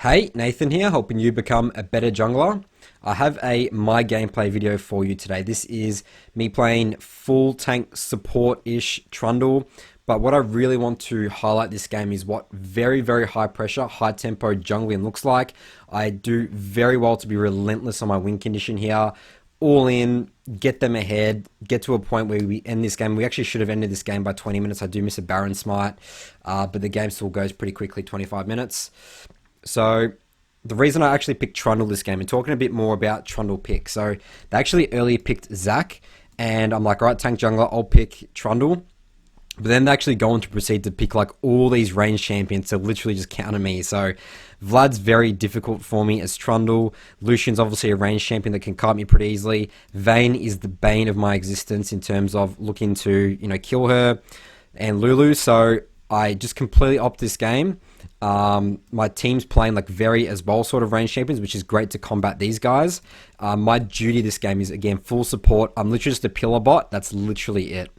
Hey, Nathan here, helping you become a better jungler. I have a my gameplay video for you today. This is me playing full tank support-ish Trundle, but what I really want to highlight this game is what very high pressure, high tempo jungling looks like. I do very well to be relentless on my win condition here. All in, get them ahead, get to a point where we end this game. We actually should have ended this game by 20 minutes. I do miss a Baron Smite, but the game still goes pretty quickly, 25 minutes. So the reason I actually picked Trundle this game, and talking a bit more about Trundle pick. So they actually earlier picked Zac, and I'm like, all right, tank jungler, I'll pick Trundle. But then they actually go on to proceed to pick like all these range champions to literally just counter me. So Vlad's very difficult for me as Trundle. Lucian's obviously a range champion that can kite me pretty easily. Vayne is the bane of my existence in terms of looking to, kill her. And Lulu, so I just completely opt this game. My team's playing like very as well sort of range champions, which is great to combat these guys. My duty this game is, again, full support. I'm literally just a pillar bot. That's literally it.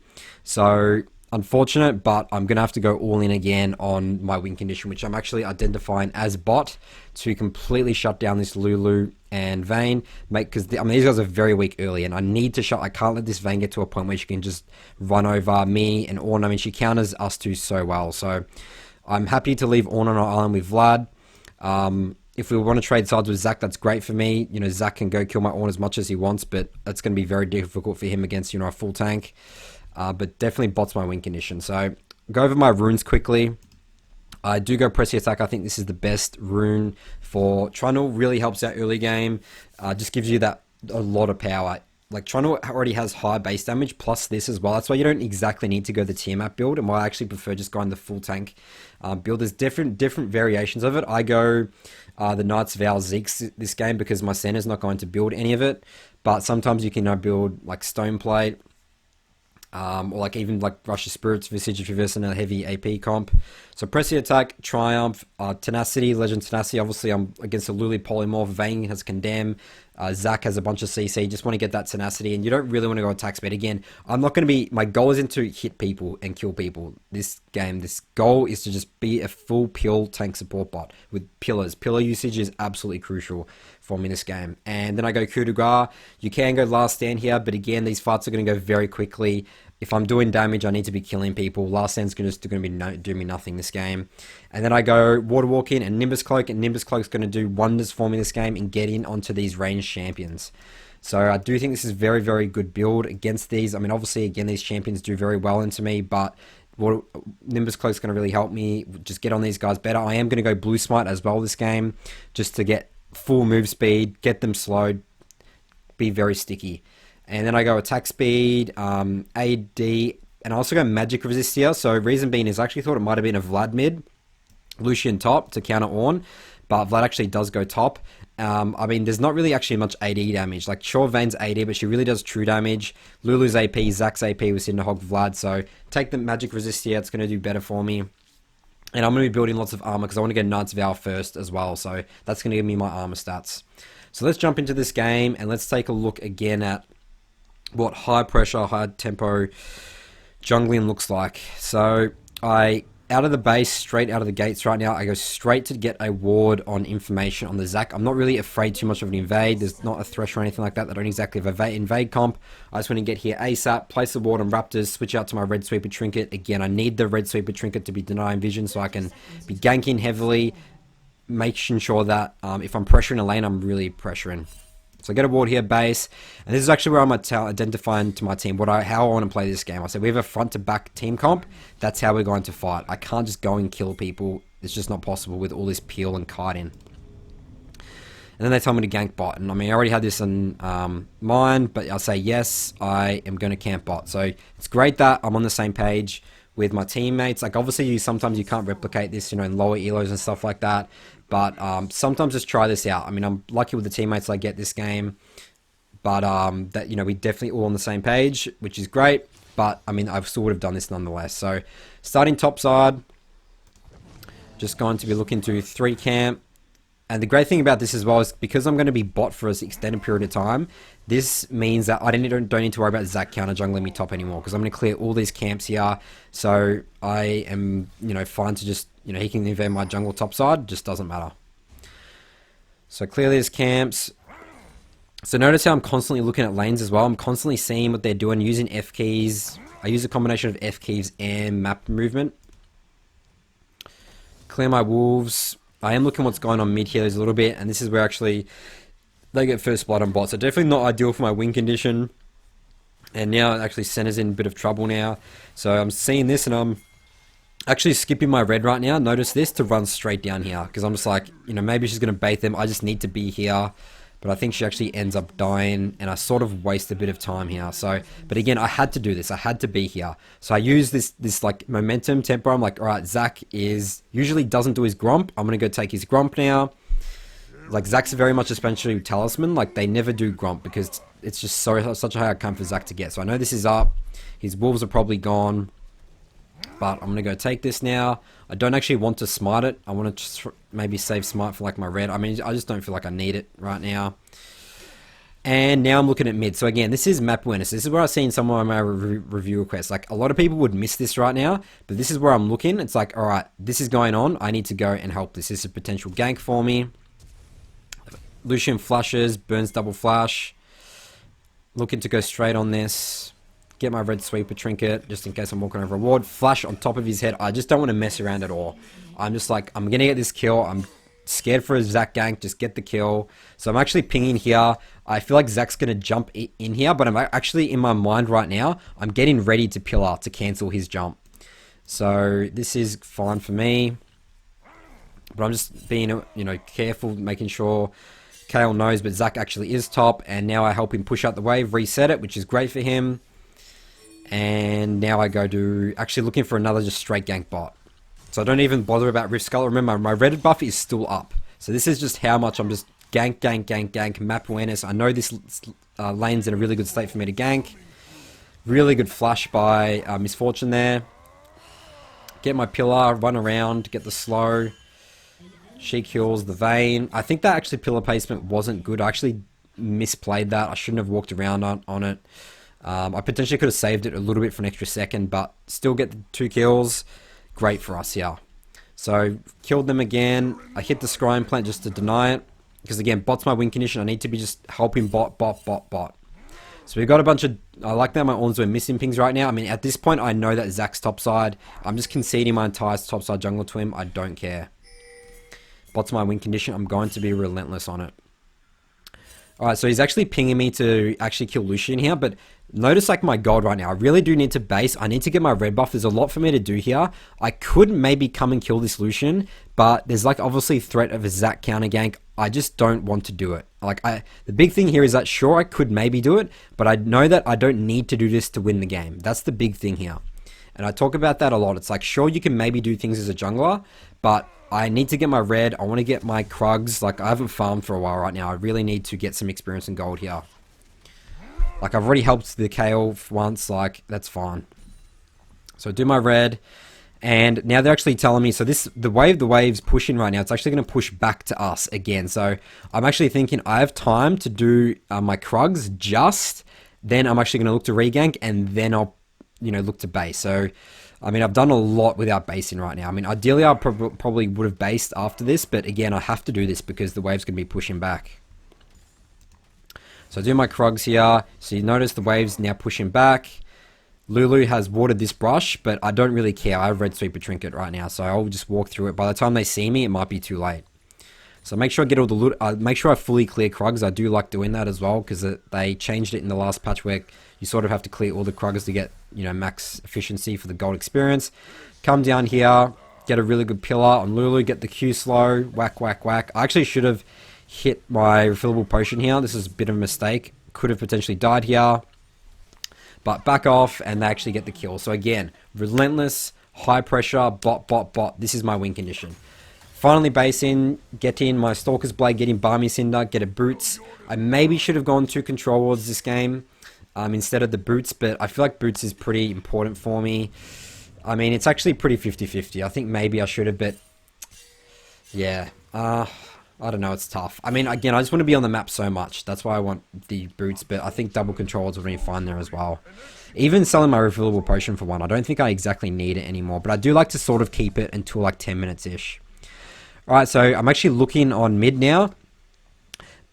So unfortunate, but I'm going to have to go all in again on my win condition, which I'm actually identifying as bot to completely shut down this Lulu and Vayne. Because these guys are very weak early, and I need to I can't let this Vayne get to a point where she can just run over me and Ornn. I mean, she counters us two so well. So I'm happy to leave Ornn on our island with Vlad. If we want to trade sides with Zac, that's great for me. Zac can go kill my Ornn as much as he wants, but it's going to be very difficult for him against, a full tank. But definitely bots my win condition. So go over my runes quickly. I do go Pressy Attack. I think this is the best rune for Trundle. Really helps out early game. Just gives you a lot of power. Like, Trundle already has high base damage, plus this as well. That's why you don't exactly need to go the tier map build, and why I actually prefer just going the full tank build. There's different variations of it. I go the Knight's Vow Zeke's this game because my Senna's not going to build any of it. But sometimes you can build like Stoneplate, or like even like Rush of Spirits, Visage of Traverse, and a heavy AP comp. So Pressy Attack, Triumph, Tenacity, Legend Tenacity. Obviously I'm against a Lulu Polymorph. Vayne has Condemn. Zac has a bunch of CC. Just want to get that Tenacity, and you don't really want to go attack speed. Again, I'm not going to be, my goal isn't to hit people and kill people this game. This goal is to just be a full pure tank support bot with pillars. Pillar usage is absolutely crucial for me in this game. And then I go coup de grace. You can go last stand here, but again, these fights are going to go very quickly. If I'm doing damage, I need to be killing people. Last stand's just going to be doing me nothing this game. And then I go Water Walk in and Nimbus Cloak, and Nimbus Cloak's going to do wonders for me this game and get in onto these ranged champions. So I do think this is very good build against these. I mean, obviously, again, these champions do very well into me, but Nimbus Cloak's going to really help me just get on these guys better. I am going to go Blue Smite as well this game, just to get full move speed, get them slowed, be very sticky. And then I go attack speed, AD, and I also go magic resist here. So reason being is I actually thought it might have been a Vlad mid, Lucian top to counter Ornn, but Vlad actually does go top. I mean, there's not really actually much AD damage. Like, sure, Vayne's AD, but she really does true damage. Lulu's AP, Zac's AP was in to hog Vlad, so take the magic resist here. It's going to do better for me. And I'm going to be building lots of armor because I want to get Knight's Vow first as well, so that's going to give me my armor stats. So let's jump into this game, and let's take a look again at what high pressure, high tempo jungling looks like. So out of the base, straight out of the gates right now, I go straight to get a ward on information on the Zac. I'm not really afraid too much of an invade. There's not a thresh or anything like that. I don't exactly have an invade comp. I just want to get here ASAP, place the ward on Raptors, switch out to my red sweeper trinket. Again, I need the red sweeper trinket to be denying vision so I can be ganking heavily, making sure that if I'm pressuring a lane, I'm really pressuring. So I get a ward here, base, and this is actually where I'm identifying to my team how I want to play this game. I said we have a front-to-back team comp. That's how we're going to fight. I can't just go and kill people. It's just not possible with all this peel and kiting. And then they tell me to gank bot, and I mean I already had this in mind, but I'll say yes, I am going to camp bot. So it's great that I'm on the same page with my teammates. Like, obviously sometimes you can't replicate this, in lower elos and stuff like that. But sometimes just try this out. I mean, I'm lucky with the teammates I get this game. But that we definitely all on the same page, which is great. But I mean, I still would have done this nonetheless. So starting top side, just going to be looking to 3 camp. And the great thing about this as well is because I'm going to be bot for an extended period of time, this means that I don't need to worry about Zac counter jungling me top anymore because I'm going to clear all these camps here. So I am, fine to just, he can invade my jungle top side, just doesn't matter. So clear these camps. So notice how I'm constantly looking at lanes as well. I'm constantly seeing what they're doing, using F keys. I use a combination of F keys and map movement. Clear my wolves. I am looking what's going on mid here a little bit, and this is where actually they get first blood on bot. So definitely not ideal for my win condition. And now it actually centers in a bit of trouble now. So I'm seeing this and I'm actually skipping my red right now. Notice this, to run straight down here. Because I'm just like, you know, maybe she's going to bait them. I just need to be here. But I think she actually ends up dying. And I sort of waste a bit of time here. So, but again, I had to do this. I had to be here. So I use this like momentum tempo. I'm like, all right, Zach usually doesn't do his Gromp. I'm going to go take his Gromp now. Like, Zach's very much a special talisman. Like, they never do Gromp because it's just such a hard come for Zach to get. So I know this is up. His wolves are probably gone. But I'm going to go take this now. I don't actually want to smite it. I want to just maybe save smite for like my red. I mean, I just don't feel like I need it right now. And now I'm looking at mid. So again, this is map awareness. This is where I've seen some of my review requests. Like, a lot of people would miss this right now. But this is where I'm looking. It's like, all right, this is going on. I need to go and help this. This is a potential gank for me. Lucian flushes, burns double flash. Looking to go straight on this. Get my red sweeper trinket, just in case I'm walking over a ward. Flash on top of his head. I just don't want to mess around at all. I'm just like, I'm going to get this kill. I'm scared for a Zac gank. Just get the kill. So I'm actually pinging here. I feel like Zac's going to jump in here, but I'm actually, in my mind right now, I'm getting ready to pillar to cancel his jump. So this is fine for me. But I'm just being, you know, careful, making sure Kale knows, but Zac actually is top. And now I help him push out the wave, reset it, which is great for him. And now I go to actually looking for another just straight gank bot. So I don't even bother about Rift Skull. Remember, my red buff is still up. So this is just how much I'm just gank, map awareness. I know this lane's in a really good state for me to gank. Really good flash by Misfortune there. Get my pillar, run around, get the slow. She kills the Vayne. I think that actually pillar placement wasn't good. I actually misplayed that. I shouldn't have walked around on it. I potentially could have saved it a little bit for an extra second, but still get the 2 kills. Great for us here. So, killed them again. I hit the scrying plant just to deny it. Because again, bot's my win condition. I need to be just helping bot. So we've got a bunch of... I like that my Orns are missing pings right now. I mean, at this point, I know that Zac's topside. I'm just conceding my entire topside jungle to him. I don't care. Bot's my win condition. I'm going to be relentless on it. Alright, so he's actually pinging me to actually kill Lucian here, but notice like my gold right now. I really do need to base. I need to get my red buff. There's a lot for me to do here. I could maybe come and kill this Lucian, but there's like obviously threat of a Zac counter gank. I just don't want to do it. Like, the big thing here is that sure, I could maybe do it, but I know that I don't need to do this to win the game. That's the big thing here. And I talk about that a lot. It's like, sure, you can maybe do things as a jungler, but I need to get my red. I want to get my Krugs. Like, I haven't farmed for a while right now. I really need to get some experience in gold here. Like, I've already helped the Kale once. Like, that's fine. So I do my red. And now they're actually telling me, so the wave's pushing right now. It's actually going to push back to us again. So I'm actually thinking I have time to do my Krugs just. Then I'm actually going to look to regank. And then I'll, you know, look to base. So... I mean, I've done a lot without basing right now. I mean, ideally, I probably would have based after this, but again, I have to do this because the wave's going to be pushing back. So I do my Krugs here. So you notice the wave's now pushing back. Lulu has watered this brush, but I don't really care. I have red sweeper trinket right now, so I'll just walk through it. By the time they see me, it might be too late. So make sure I get all the loot. Make sure I fully clear Krugs. I do like doing that as well because they changed it in the last patch where you sort of have to clear all the Krugs to get, you know, max efficiency for the gold experience. Come down here, get a really good pillar on Lulu, get the Q slow, whack. I actually should have hit my refillable potion here. This is a bit of a mistake. Could have potentially died here. But back off and they actually get the kill. So again, relentless, high pressure, bot. This is my win condition. Finally base in, get in my Stalker's Blade, get in Barmy Cinder, get a Boots. I maybe should have gone 2 control wards this game instead of the Boots, but I feel like Boots is pretty important for me. I mean, it's actually pretty 50-50. I think maybe I should have, but yeah. I don't know, it's tough. I mean, again, I just want to be on the map so much. That's why I want the Boots, but I think double controls will be fine there as well. Even selling my refillable potion for 1, I don't think I exactly need it anymore, but I do like to sort of keep it until like 10 minutes-ish. Alright, so I'm actually looking on mid now.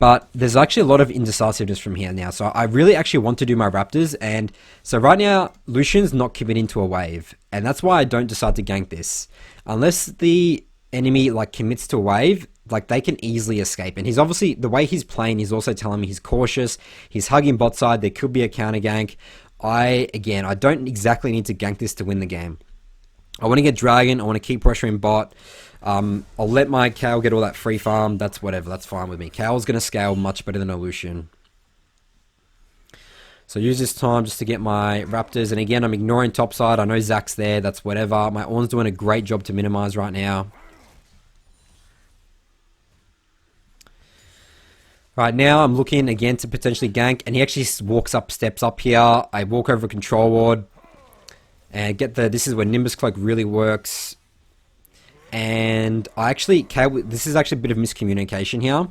But there's actually a lot of indecisiveness from here now. So I really actually want to do my Raptors. And so right now, Lucian's not committing to a wave. And that's why I don't decide to gank this. Unless the enemy like commits to a wave, like they can easily escape. And he's obviously, the way he's playing, he's also telling me he's cautious. He's hugging bot side. There could be a counter gank. I don't exactly need to gank this to win the game. I want to get Dragon. I want to keep pressuring bot. I'll let my Kale get all that free farm. That's whatever. That's fine with me. Kale's going to scale much better than a Lucian. So use this time just to get my Raptors. And again, I'm ignoring topside. I know Zach's there. That's whatever. My Ornn's doing a great job to minimize right now. Right now, I'm looking again to potentially gank. And he actually walks up, steps up here. I walk over control ward. And get the... This is where Nimbus Cloak really works. And I actually... This is actually a bit of miscommunication here.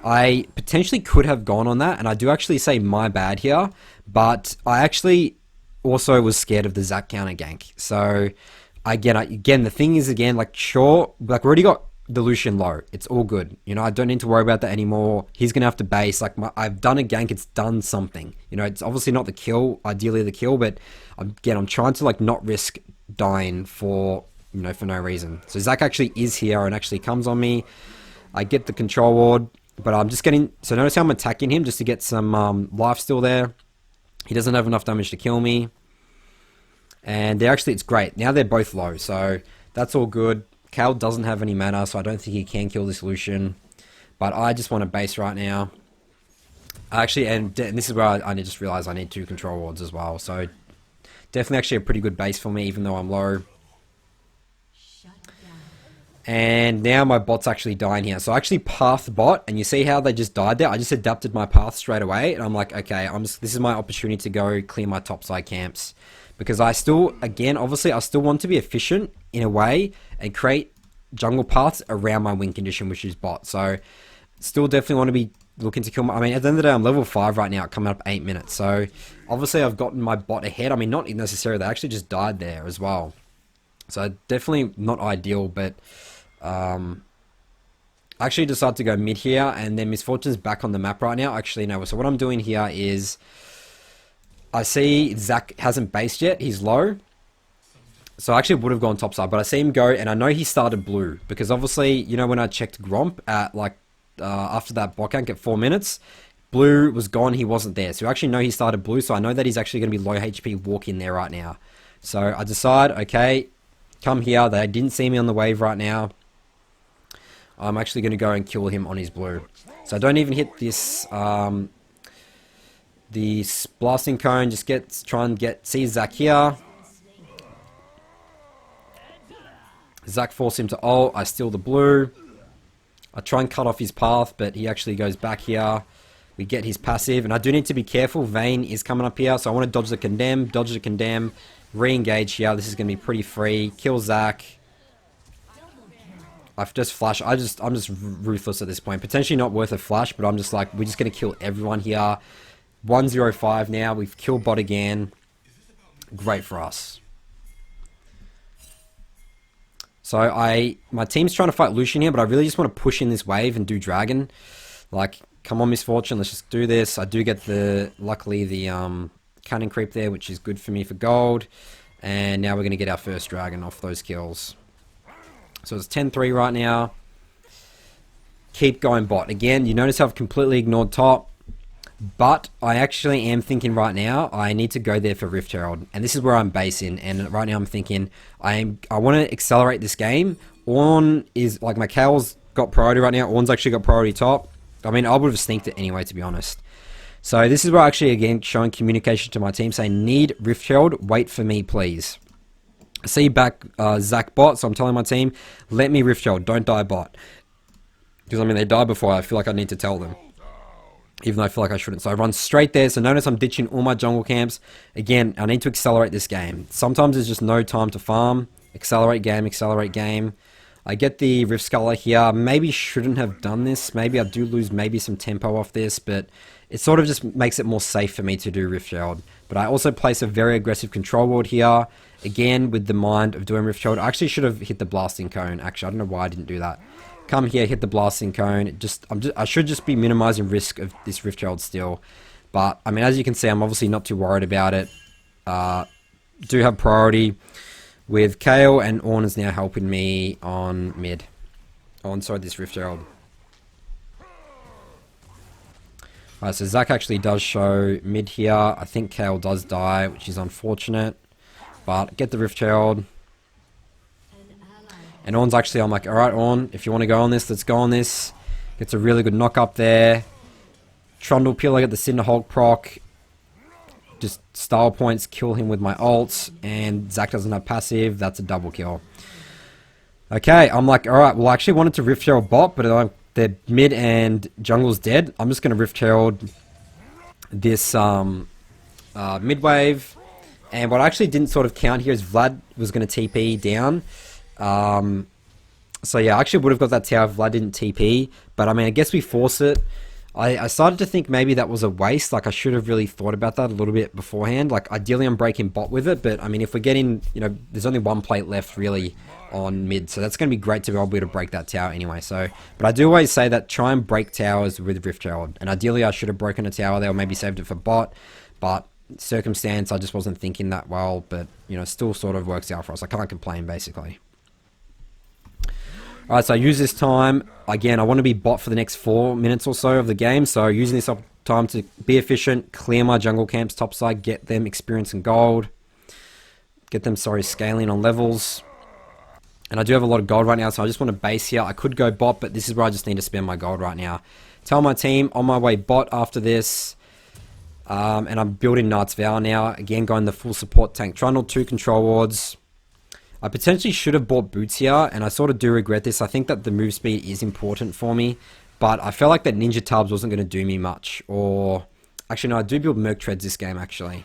I potentially could have gone on that. And I do actually say my bad here. But I actually also was scared of the Zac counter gank. So, again, the thing is, again, like, sure... Like, we already got the Lucian low. It's all good. You know, I don't need to worry about that anymore. He's going to have to base. Like, I've done a gank. It's done something. You know, it's obviously not the kill. Ideally the kill. But, again, I'm trying to, like, not risk dying for... You know, for no reason. So Zac actually is here and actually comes on me. I get the control ward, but I'm just getting... So notice how I'm attacking him just to get some life still there. He doesn't have enough damage to kill me. And they're actually... It's great. Now they're both low, so that's all good. Cal doesn't have any mana, so I don't think he can kill this Lucian. But I just want to base right now. Actually, and this is where I just realized I need 2 control wards as well. So definitely actually a pretty good base for me, even though I'm low. And now my bot's actually dying here. So I actually pathed bot, and you see how they just died there? I just adapted my path straight away, and I'm like, okay, this is my opportunity to go clear my topside camps. Because I still, again, obviously, I still want to be efficient in a way and create jungle paths around my win condition, which is bot. So still definitely want to be looking to kill my... I mean, at the end of the day, I'm level 5 right now, coming up 8 minutes. So obviously, I've gotten my bot ahead. I mean, not necessarily. They actually just died there as well. So definitely not ideal, but... I actually decided to go mid here, and then Misfortune's back on the map right now. Actually, no. So what I'm doing here is, I see Zac hasn't based yet. He's low. So I actually would have gone topside, but I see him go, and I know he started blue. Because obviously, you know, when I checked Gromp at, like, after that bot gank at 4 minutes, blue was gone. He wasn't there. So I actually know he started blue, so I know that he's actually going to be low HP walking there right now. So I decide, okay, come here. They didn't see me on the wave right now. I'm actually going to go and kill him on his blue. So I don't even hit this, the blasting cone. Just try and see Zac here. Zac forced him to ult. I steal the blue. I try and cut off his path, but he actually goes back here. We get his passive, and I do need to be careful. Vayne is coming up here, so I want to dodge the condemn, re-engage here. This is going to be pretty free. Kill Zac. I've just flashed. I'm just ruthless at this point. Potentially not worth a flash, but I'm just like, we're just going to kill everyone here. 105 now. We've killed bot again. Great for us. So my team's trying to fight Lucian here, but I really just want to push in this wave and do Dragon. Like, come on, Misfortune. Let's just do this. I do get luckily the cannon creep there, which is good for me for gold. And now we're going to get our first Dragon off those kills. So it's 10-3 right now. Keep going bot. Again, you notice how I've completely ignored top. But I actually am thinking right now, I need to go there for Rift Herald. And this is where I'm basing. And right now I'm thinking, I want to accelerate this game. Ornn is, like, my Kale's got priority right now. Ornn's actually got priority top. I mean, I would have sneaked it anyway, to be honest. So this is where I actually, again, showing communication to my team, saying, need Rift Herald, wait for me, please. I see back Zac bot, so I'm telling my team, let me Rift Herald, don't die bot. Because, I mean, they died before, I feel like I need to tell them. Even though I feel like I shouldn't. So I run straight there, so notice I'm ditching all my jungle camps. Again, I need to accelerate this game. Sometimes there's just no time to farm. Accelerate game, accelerate game. I get the Rift Sculler here. Maybe shouldn't have done this. Maybe I do lose maybe some tempo off this, but it sort of just makes it more safe for me to do Rift Herald. But I also place a very aggressive control ward here. Again, with the mind of doing Rift Herald. I actually should have hit the blasting cone. Actually, I don't know why I didn't do that. Come here, hit the blasting cone. I should just be minimizing risk of this Rift Herald still. But, I mean, as you can see, I'm obviously not too worried about it. Do have priority with Kale, and Ornn is now helping me on mid. Sorry, this Rift Herald. Alright, so Zac actually does show mid here. I think Kale does die, which is unfortunate. But get the Rift Herald. And Ornn's actually, I'm like, alright Ornn, if you want to go on this, let's go on this. Gets a really good knock up there. Trundle Pillar, get the Cinderhulk proc. Just style points, kill him with my ults. And Zac doesn't have passive, that's a double kill. Okay, I'm like, alright, well I actually wanted to Rift Herald bot, but their mid and jungle's dead. I'm just going to Rift Herald this mid wave. And what I actually didn't sort of count here is Vlad was going to TP down. So yeah, I actually would have got that tower if Vlad didn't TP. But I mean, I guess we force it. I started to think maybe that was a waste. Like, I should have really thought about that a little bit beforehand. Like, ideally I'm breaking bot with it. But I mean, if we're getting, you know, there's only one plate left really on mid. So that's going to be great to be able to break that tower anyway. So, but I do always say that try and break towers with Rift Herald. And ideally I should have broken a tower there or maybe saved it for bot. But circumstance, I just wasn't thinking that well. But, you know, still sort of works out for us. I can't complain basically. Alright, so I use this time. Again, I want to be bot for the next 4 minutes or so of the game. So using this time to be efficient, clear my jungle camps topside, get them experience and gold. Get them, scaling on levels. And I do have a lot of gold right now, so I just want to base here. I could go bot, but this is where I just need to spend my gold right now. Tell my team, on my way bot after this. And I'm building Knight's Vow now. Again, going the full support tank Trundle, 2 control wards. I potentially should have bought boots here, and I sort of do regret this. I think that the move speed is important for me, but I felt like that Ninja Tubs wasn't going to do me much. Or, actually no, I do build Merc Treads this game actually.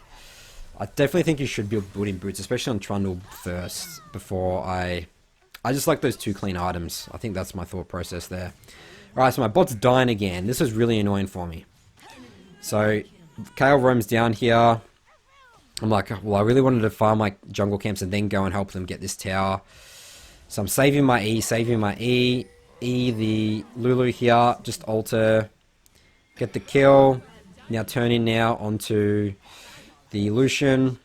I definitely think you should build building boots, especially on Trundle first, before I just like those 2 clean items. I think that's my thought process there. Alright, so my bot's dying again. This is really annoying for me. So, Kale roams down here. I'm like, well, I really wanted to farm my jungle camps and then go and help them get this tower. So I'm saving my E. E the Lulu here, just alter, get the kill. Now turning now onto the Lucian.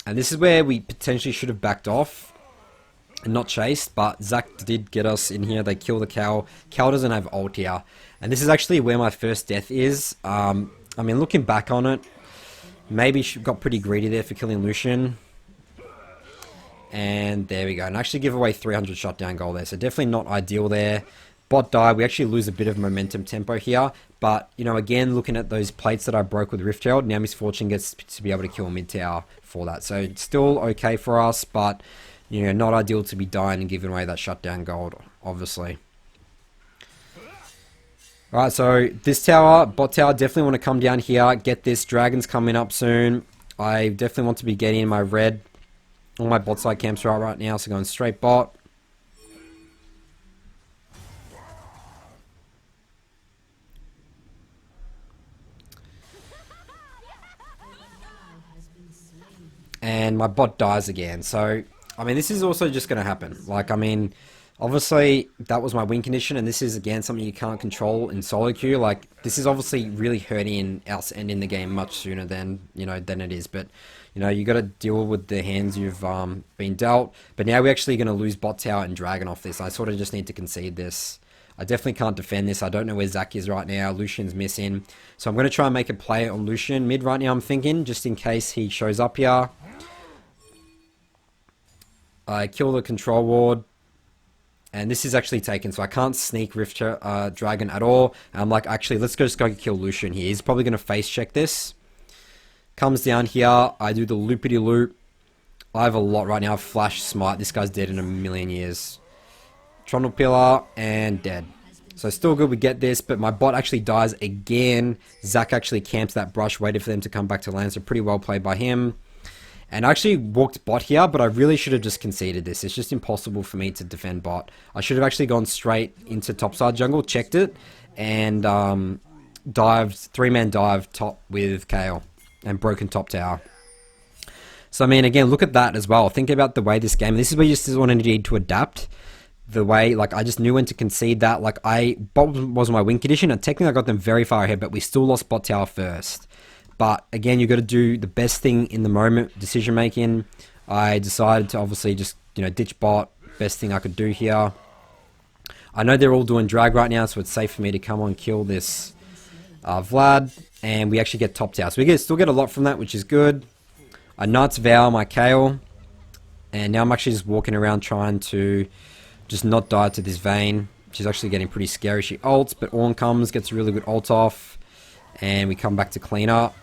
And this is where we potentially should have backed off and not chased, but Zac did get us in here. They kill the Cal. Cal doesn't have ult here. And this is actually where my first death is. I mean, looking back on it, maybe she got pretty greedy there for killing Lucian. And there we go. And actually give away 300 shutdown gold there. So definitely not ideal there. Bot die. We actually lose a bit of momentum tempo here. But, you know, again, looking at those plates that I broke with Rift Herald, now Miss Fortune gets to be able to kill mid tower for that. So it's still okay for us, but, you know, not ideal to be dying and giving away that shutdown gold, obviously. Alright, so this tower, bot tower, definitely want to come down here, get this. Dragon's coming up soon. I definitely want to be getting my red. All my bot side camps are right now, so going straight bot. And my bot dies again. So, I mean, this is also just going to happen. Like, I mean, obviously, that was my win condition, and this is, again, something you can't control in solo queue. Like, this is obviously really hurting us ending the game much sooner than, you know, than it is. But, you know, you got to deal with the hands you've been dealt. But now we're actually going to lose bot tower and dragon off this. I sort of just need to concede this. I definitely can't defend this. I don't know where Zac is right now. Lucian's missing. So I'm going to try and make a play on Lucian mid right now, I'm thinking, just in case he shows up here. I kill the control ward. And this is actually taken, so I can't sneak Rift Dragon at all. And I'm like, actually, let's just go kill Lucian here. He's probably going to face check this. Comes down here. I do the loopity-loop. I have a lot right now. Flash Smite. This guy's dead in a million years. Trundle Pillar and dead. So still good we get this, but my bot actually dies again. Zac actually camps that brush, waited for them to come back to land, so pretty well played by him. And I actually walked bot here, but I really should have just conceded this. It's just impossible for me to defend bot. I should have actually gone straight into topside jungle, checked it, and dived, 3-man dive top with Kale and broken top tower. So I mean, again, look at that as well. Think about the way this game, this is where you just want to need to adapt. the way, like, I just knew when to concede that. Like, bot was my win condition, and technically I got them very far ahead, but we still lost bot tower first. But again, you got to do the best thing in the moment, decision making. I decided to obviously just, ditch bot. Best thing I could do here. I know they're all doing drag right now, so it's safe for me to come on kill this Vlad, and we actually get top tower. So we still get a lot from that, which is good. I Knight's Vow my Kayle, and now I'm actually just walking around trying to just not die to this Vayne. She's actually getting pretty scary. She ults, but Ornn comes, gets a really good ult off, and we come back to clean up.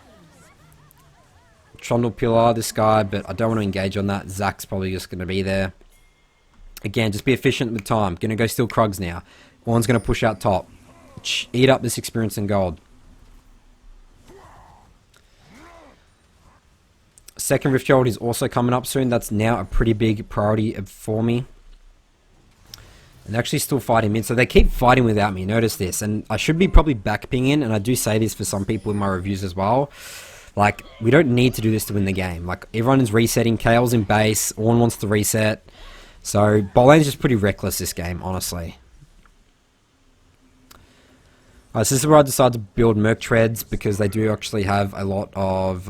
Trundle pillar this guy, but I don't want to engage on that. Zack's probably just going to be there. Again, just be efficient with time. Going to go steal Krugs now. Ornn's going to push out top. Eat up this experience and gold. Second Rift Herald is also coming up soon. That's now a pretty big priority for me. And they're actually still fighting mid, so they keep fighting without me. Notice this. And I should be probably back pinging, and I do say this for some people in my reviews as well. Like, we don't need to do this to win the game. Like, everyone is resetting. Kale's in base. Ornn wants to reset. So, bot lane's just pretty reckless this game, honestly. Alright, so this is where I decided to build Merc Treads, because they do actually have a lot of,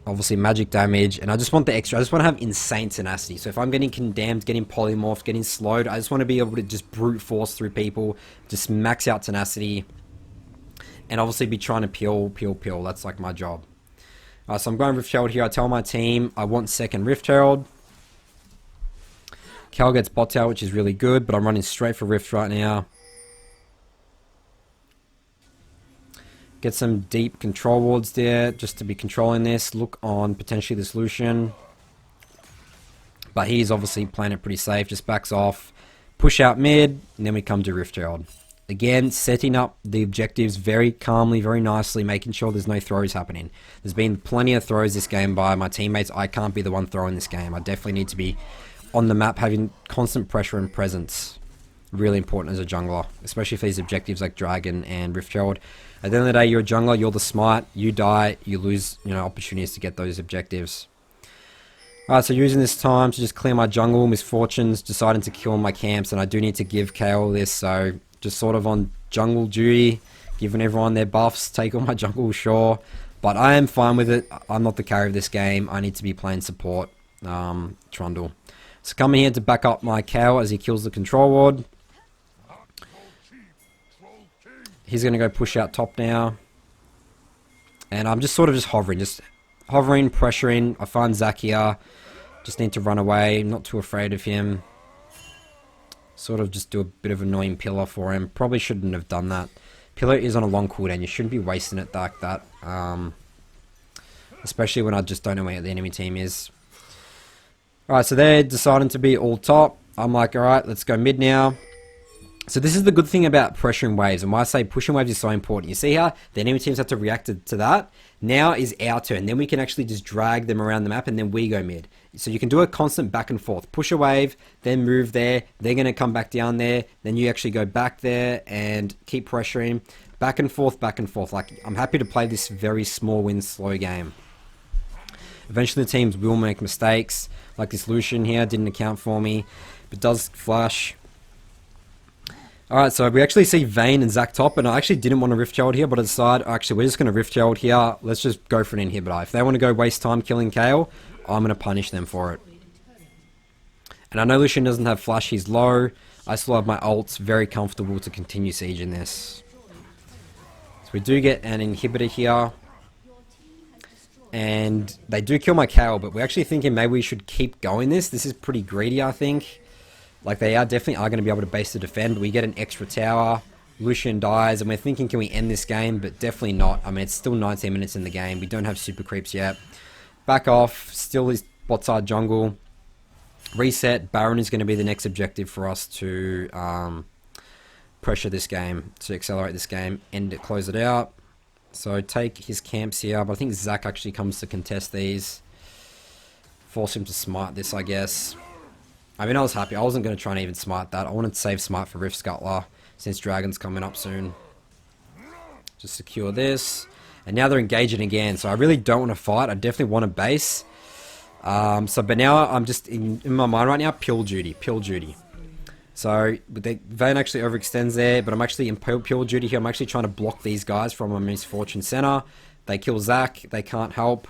obviously, magic damage. And I just want the extra. I just want to have insane tenacity. So, if I'm getting condemned, getting polymorphed, getting slowed, I just want to be able to just brute force through people. Just max out tenacity. And obviously be trying to peel. That's like my job. So I'm going Rift Herald here. I tell my team I want second Rift Herald. Cal gets bot tower, which is really good, but I'm running straight for Rift right now. Get some deep control wards there, just to be controlling this. Look on potentially this Lucian. But he's obviously playing it pretty safe, just backs off. Push out mid, and then we come to Rift Herald. Again, setting up the objectives very calmly, very nicely, making sure there's no throws happening. There's been plenty of throws this game by my teammates. I can't be the one throwing this game. I definitely need to be on the map, having constant pressure and presence. Really important as a jungler, especially for these objectives like Dragon and Rift Herald. At the end of the day, you're a jungler, you're the smite, you die, you lose, opportunities to get those objectives. Alright, so using this time to just clear my jungle, Misfortunes deciding to kill my camps, and I do need to give Kayle this, so just sort of on jungle duty, giving everyone their buffs, take all my jungle, sure. But I am fine with it. I'm not the carry of this game. I need to be playing support, Trundle. So coming here to back up my Kayle as he kills the control ward. He's going to go push out top now. And I'm just sort of hovering, pressuring. I find Zack here. Just need to run away, not too afraid of him. Sort of just do a bit of annoying pillar for him. Probably shouldn't have done that. Pillar is on a long cooldown. You shouldn't be wasting it like that. Especially when I just don't know where the enemy team is. Alright, so they're deciding to be all top. I'm like, alright, let's go mid now. So this is the good thing about pressuring waves, and why I say pushing waves is so important. You see how the enemy teams have to react to that? Now is our turn. Then we can actually just drag them around the map, and then we go mid. So you can do a constant back and forth. Push a wave, then move there. They're going to come back down there. Then you actually go back there and keep pressuring. Back and forth, back and forth. Like, I'm happy to play this very small win, slow game. Eventually the teams will make mistakes. Like this Lucian here didn't account for me, but does flash. Alright, so we actually see Vayne and Zack top, and I actually didn't want to Rift Herald here, but I decided, actually, we're just going to Rift Herald here. Let's just go for an inhibitor. If they want to go waste time killing Kayle, I'm going to punish them for it. And I know Lucian doesn't have flash, he's low. I still have my ults, very comfortable to continue sieging this. So we do get an inhibitor here. And they do kill my Kayle, but we're actually thinking maybe we should keep going this. This is pretty greedy, I think. Like, they are definitely going to be able to base to defend. We get an extra tower. Lucian dies, and we're thinking, can we end this game? But definitely not. I mean, it's still 19 minutes in the game. We don't have super creeps yet. Back off. Still is bot side jungle. Reset. Baron is going to be the next objective for us to pressure this game, to accelerate this game, end it, close it out. So take his camps here, but I think Zack actually comes to contest these. Force him to smite this, I guess. I mean, I was happy. I wasn't going to try and even smite that. I wanted to save smite for Rift Scuttler, since Dragon's coming up soon. Just secure this. And now they're engaging again, so I really don't want to fight. I definitely want a base. But now I'm just in my mind right now, pill duty. So Vayne actually overextends there, but I'm actually in pill duty here. I'm actually trying to block these guys from a Misfortune Center. They kill Zac, they can't help.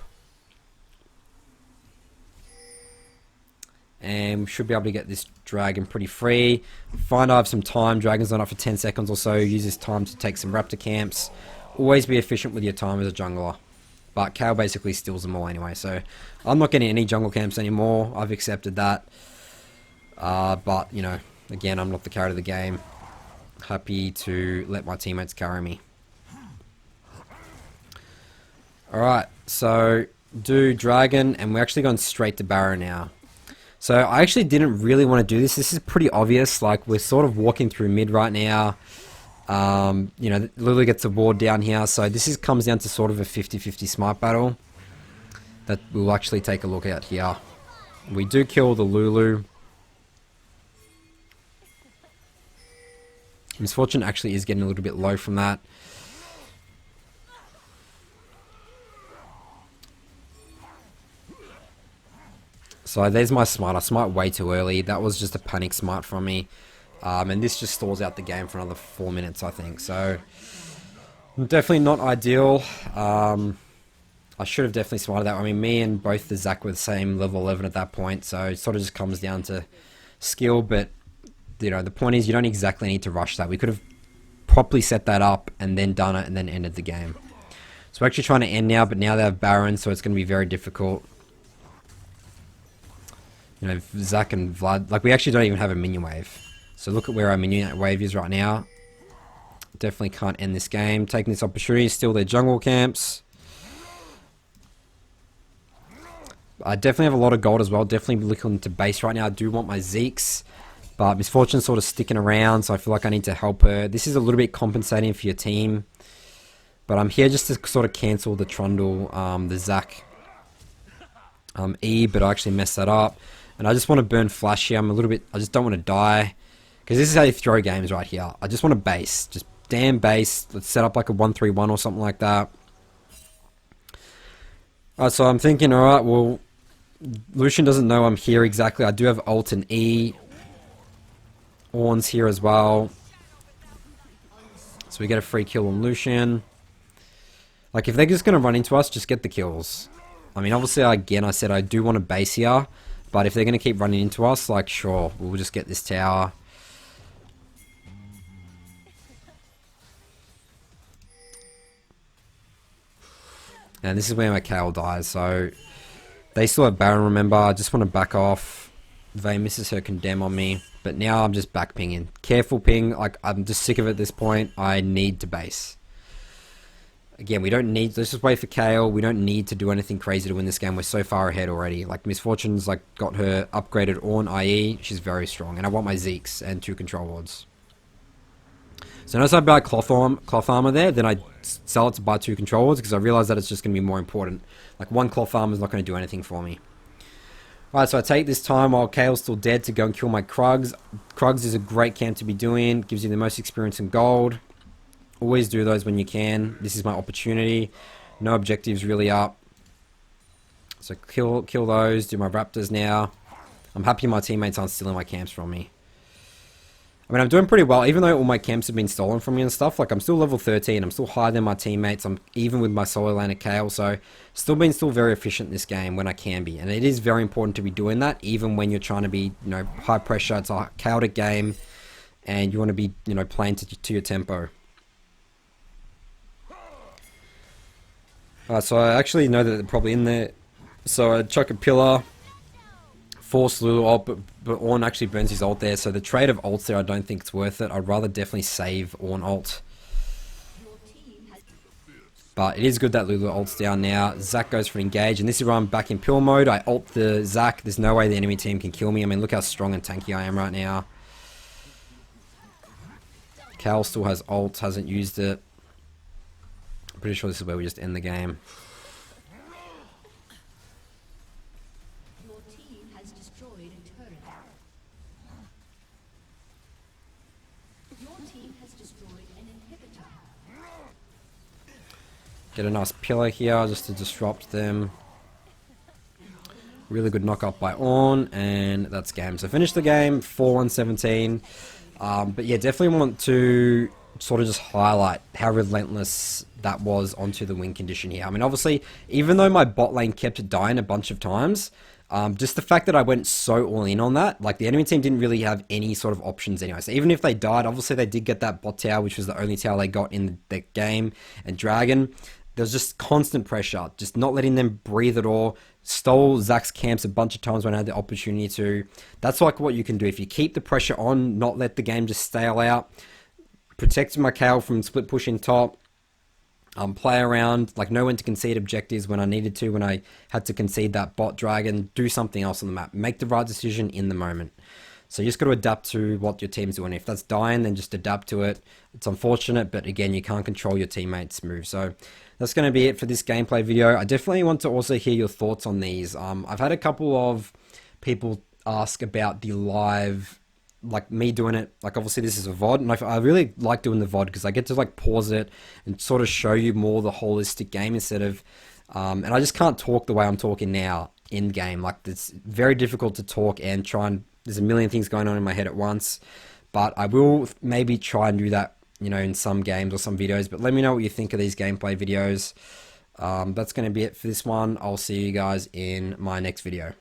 And we should be able to get this dragon pretty free. Find I have some time, dragon's not up for 10 seconds or so. Use this time to take some raptor camps. Always be efficient with your time as a jungler. But Kale basically steals them all anyway, so I'm not getting any jungle camps anymore. I've accepted that. But, you know, again, I'm not the carry of the game. Happy to let my teammates carry me. Alright, so do dragon, and we're actually going straight to Baron now. So I actually didn't really want to do this. This is pretty obvious. Like, we're sort of walking through mid right now. You know, Lulu gets a ward down here, so this comes down to sort of a 50-50 smite battle that we'll actually take a look at here. We do kill the Lulu. Misfortune actually is getting a little bit low from that. So there's my smite. I smite way too early. That was just a panic smite from me. And this just stalls out the game for another 4 minutes, I think. So, definitely not ideal. I should have definitely smited that. I mean, me and both the Zac were the same level 11 at that point. So, it sort of just comes down to skill. But, you know, the point is you don't exactly need to rush that. We could have properly set that up and then done it and then ended the game. So, we're actually trying to end now. But now they have Baron, so it's going to be very difficult. You know, Zac and Vlad, like, we actually don't even have a minion wave. So look at where our minion wave is right now. Definitely can't end this game. Taking this opportunity, steal their jungle camps. I definitely have a lot of gold as well. Definitely looking to base right now. I do want my Zeeks. But Misfortune's sort of sticking around, so I feel like I need to help her. This is a little bit compensating for your team. But I'm here just to sort of cancel the Trundle, the Zac E, but I actually messed that up. And I just want to burn flash here. I just don't want to die. Because this is how you throw games right here. I just want to base. Just damn base. Let's set up like a 1-3-1 or something like that. Alright, so I'm thinking, alright, well, Lucian doesn't know I'm here exactly. I do have ult and E. Ornn's here as well. So we get a free kill on Lucian. Like, if they're just going to run into us, just get the kills. I mean, obviously, again, I said I do want a base here. But if they're going to keep running into us, like, sure, we'll just get this tower. And this is where my Kale dies, so they still have Baron, remember. I just want to back off. Vayne misses her condemn on me. But now I'm just back pinging. Careful ping, like, I'm just sick of it at this point. I need to base. Again, we don't need... Let's just wait for Kale. We don't need to do anything crazy to win this game. We're so far ahead already. Like, Misfortune's, like, got her upgraded Ornn IE. She's very strong. And I want my Zeeks and 2 control wards. So notice I buy cloth armor there. Then I sell it to buy 2 control wards. Because I realize that it's just going to be more important. Like, 1 cloth armor is not going to do anything for me. Alright, so I take this time while Kale's still dead to go and kill my Krugs. Krugs is a great camp to be doing. Gives you the most experience in gold. Always do those when you can. This is my opportunity. No objectives really up. So kill those. Do my raptors now. I'm happy my teammates aren't stealing my camps from me. I mean, I'm doing pretty well. Even though all my camps have been stolen from me and stuff. Like, I'm still level 13. I'm still higher than my teammates. I'm even with my solo laner Kale. So, still very efficient in this game when I can be. And it is very important to be doing that. Even when you're trying to be, you know, high pressure. It's a chaotic game. And you want to be, you know, playing to your tempo. So I actually know that they're probably in there. So I chuck a pillar, force Lulu ult, but Ornn actually burns his ult there. So the trade of ults there, I don't think it's worth it. I'd rather definitely save Ornn ult. But it is good that Lulu ult's down now. Zac goes for engage, and this is where I'm back in pill mode. I ult the Zac. There's no way the enemy team can kill me. I mean, look how strong and tanky I am right now. Cal still has ult, hasn't used it. I'm pretty sure this is where we just end the game. Your team has destroyed a turret. Your team has destroyed an inhibitor. Get a nice pillar here just to disrupt them. Really good knock up by Ornn, and that's game. So finish the game, 4-1-17. But yeah, definitely want to sort of just highlight how relentless that was onto the win condition here. I mean, obviously, even though my bot lane kept dying a bunch of times, just the fact that I went so all in on that, like the enemy team didn't really have any sort of options anyway. So even if they died, obviously they did get that bot tower, which was the only tower they got in the game, and Dragon. There was just constant pressure, just not letting them breathe at all. Stole Zach's camps a bunch of times when I had the opportunity to. That's like what you can do. If you keep the pressure on, not let the game just stale out, protect my Kale from split pushing top, play around, like know when to concede objectives when I needed to, when I had to concede that bot dragon, do something else on the map. Make the right decision in the moment. So you just got to adapt to what your team's doing. If that's dying, then just adapt to it. It's unfortunate, but again, you can't control your teammates' moves. So that's going to be it for this gameplay video. I definitely want to also hear your thoughts on these. I've had a couple of people ask about the live, like me doing it. Like obviously this is a VOD, and I really like doing the VOD because I get to like pause it and sort of show you more the holistic game instead of, and I just can't talk the way I'm talking now in game. Like it's very difficult to talk and try and, there's a million things going on in my head at once, but I will maybe try and do that, you know, in some games or some videos. But let me know what you think of these gameplay videos. That's going to be it for this one. I'll see you guys in my next video.